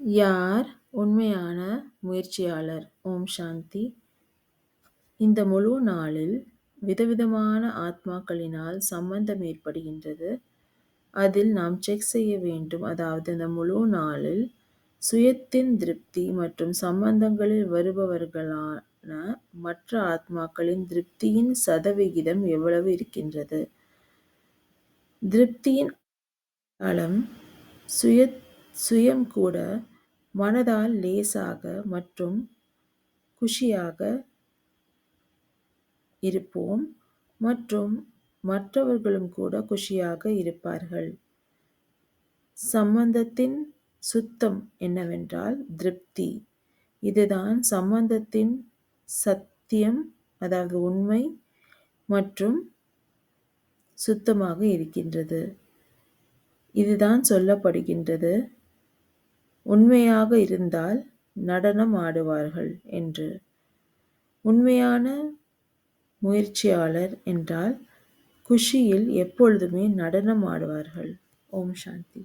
யார் உண்மையான முயற்சியாளர்? ஓம் சாந்தி. இந்த முழு நாளில் விதவிதமான ஆத்மாக்களினால் சம்பந்தம் ஏற்படுகின்றது. அதில் நாம் செக் செய்ய வேண்டும். அதாவது இந்த முழு நாளில் சுயத்தின் திருப்தி மற்றும் சம்பந்தங்களில் வருபவர்களான மற்ற ஆத்மாக்களின் திருப்தியின் சதவிகிதம் எவ்வளவு இருக்கின்றது? திருப்தியின் அளம் சுயம் கூட மனதால் லேசாக மற்றும் குஷியாக இருப்போம் மற்றும் மற்றவர்களும் கூட குஷியாக இருப்பார்கள். சம்பந்தத்தின் சுத்தம் என்னவென்றால் திருப்தி. இதுதான் சம்பந்தத்தின் சத்தியம், அதாவது உண்மை மற்றும் சுத்தமாக இருக்கின்றது. இதுதான் சொல்லப்படுகின்றது, உண்மையாக இருந்தால் நடனம் ஆடுவார்கள் என்று. உண்மையான முயற்சியாளர் என்றால் குஷியில் எப்பொழுதுமே நடனம் ஆடுவார்கள். ஓம் சாந்தி.